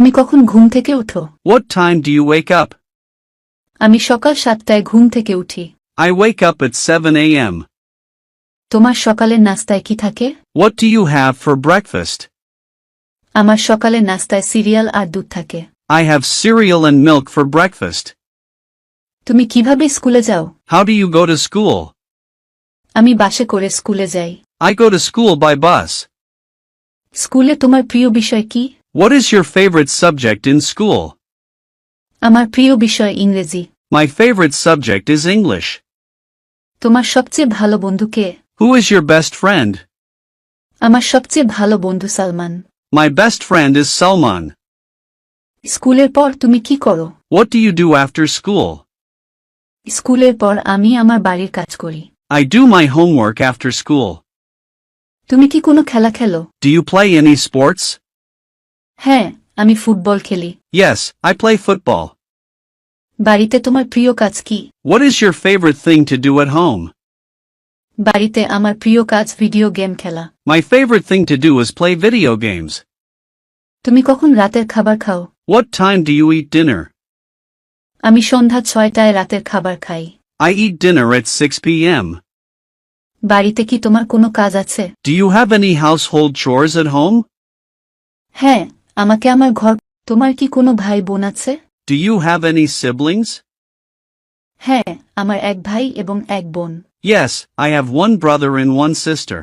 তুমি কখন ঘুম থেকে ওঠো? What time do you wake up? আমি সকাল 7টায় ঘুম থেকে উঠি। I wake up at 7 a.m. তোমার সকালের নাস্তায় কি থাকে? What do you have for breakfast? আমার সকালের নাস্তায় সিরিয়াল আর দুধ থাকে। I have cereal and milk for breakfast. তুমি কিভাবে স্কুলে যাও? How do you go to school? আমি বাসে করে স্কুলে যাই। I go to school by bus. স্কুলে তোমার প্রিয় বিষয় কি? What is your favorite subject in school? আমার প্রিয় বিষয় ইংরেজি। My favorite subject is English. তোমার সবচেয়ে ভালো বন্ধু কে? Who is your best friend? আমার সবচেয়ে ভালো বন্ধু Salman. My best friend is Salman. স্কুলের পর তুমি কি করো? What do you do after school? স্কুলের পর আমি আমার বাড়ির কাজ করি। I do my homework after school. তুমি কি কোনো খেলা খেলো? Do you play any sports? হ্যাঁ, আমি ফুটবল খেলি। Yes, I play football. বাড়িতে তোমার প্রিয় কাজ কি? What is your favorite thing to do at home? বাড়িতে আমার প্রিয় কাজ ভিডিও গেম খেলা। My favorite thing to do is play video games. তুমি কখন রাতের খাবার খাও? What time do you eat dinner? আমি সন্ধ্যা 6টায় রাতের খাবার খাই। I eat dinner at 6 p.m. বাড়িতে কি তোমার কোনো কাজ আছে? Do you have any household chores at home? হ্যাঁ, আমাকে আমার ঘর। তোমার কি কোনো ভাই বোন আছে? Do you have any siblings? হ্যাঁ, আমার এক ভাই এবং এক বোন। Yes, I have one brother and one sister.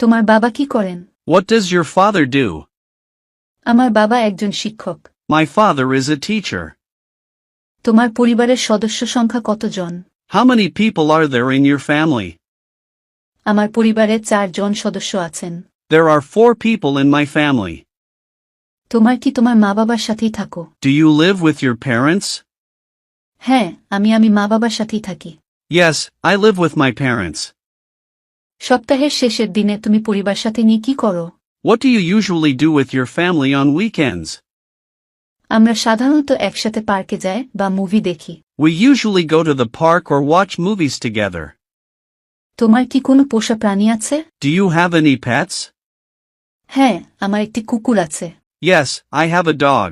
তোমার বাবা কি করেন? What does your father do? আমার বাবা একজন শিক্ষক। My father is a teacher. তোমার পরিবারের সদস্য সংখ্যা কতজন? How many people are there in your family? আমার পরিবারে 4 জন সদস্য আছেন। There are 4 people in my family. তোমার কি তোমার মা-বাবার সাথেই থাকো? Do you live with your parents? হ্যাঁ, আমি মা-বাবার সাথেই থাকি। Yes, I live with my parents. সপ্তাহের শেষের দিনে তুমি পরিবার সাথে নিয়ে কি করো? What do you usually do with your family on weekends? আমরা সাধারণত একসাথে পার্কে যাই বা মুভি দেখি। We usually go to the park or watch movies together. তোমার কি কোনো পোষা প্রাণী আছে? Do you have any pets? হ্যাঁ, আমার একটি কুকুর আছে। Yes, I have a dog.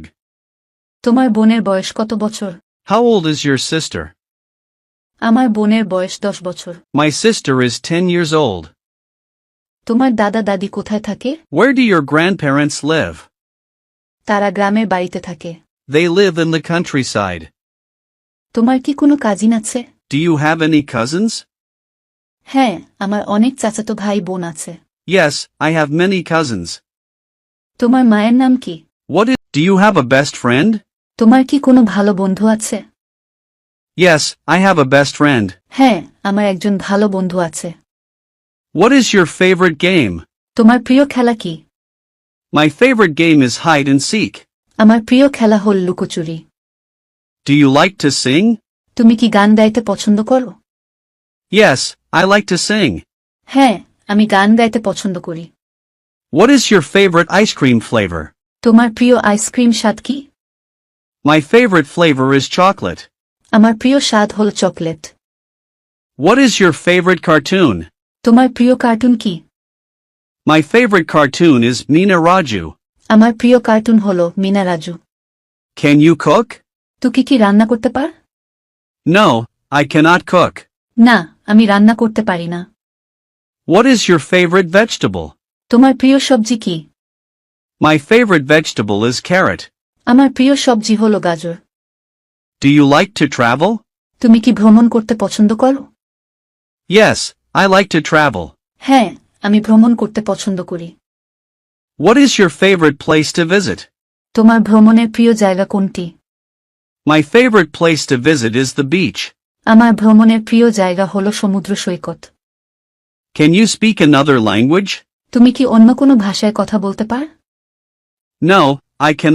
তোমার বোনের বয়স কত বছর? How old is your sister? আমার বোনের বয়স 10 বছর। My sister is 10 years old. তোমার দাদা দাদি কোথায় থাকে? Where do your grandparents live? তারা গ্রামের বাড়িতে থাকে। They live in the countryside. তোমার কি কোনো কাজিন আছে? Do you have any cousins? হ্যাঁ, আমার অনেক চাচাতো ভাই বোন আছে। Yes, I have many cousins. তোমার মায়ের নাম কি? Do you have a best friend? তোমার কি কোনো ভালো বন্ধু আছে? Yes, I have a best friend. হ্যাঁ, আমার একজন ভালো বন্ধু আছে। What is your favorite game? তোমার প্রিয় খেলা কি? My favorite game is hide and seek. আমার প্রিয় খেলা হল লুকোচুরি। Do you like to sing? তুমি কি গান গাইতে পছন্দ করো? Yes, I like to sing. হ্যাঁ, আমি গান গাইতে পছন্দ করি। What is your favorite ice cream flavor? তোমার প্রিয় আইসক্রিম স্বাদ কি? My favorite flavor is chocolate. আমার প্রিয় স্বাদ হল chocolate. What is your favorite cartoon? তোমার প্রিয় কার্টুন কি? My favorite cartoon is Meena Raju. আমার প্রিয় কার্টুন হল Mina Raju. Can you cook? তুই কি রান্না করতে পার? No, I cannot cook. না, আমি রান্না করতে পারি না। What is your favorite vegetable? তোমার প্রিয় সবজি কি? My favorite vegetable is carrot. আমার প্রিয় সবজি হল গাজর। Do you like to travel? তুমি কি ভ্রমণ করতে পছন্দ করো? Yes, I like to travel. হ্যাঁ, আমি ভ্রমণ করতে পছন্দ করি। What is your favorite place to visit? তোমার ভ্রমণের প্রিয় জায়গা কোনটি? My favorite place to visit is the beach. আমার ভ্রমণের প্রিয় জায়গা হল সমুদ্র সৈকত। Can you speak another language? তুমি কি অন্য কোনো ভাষায় কথা বলতে পার? No, I cannot.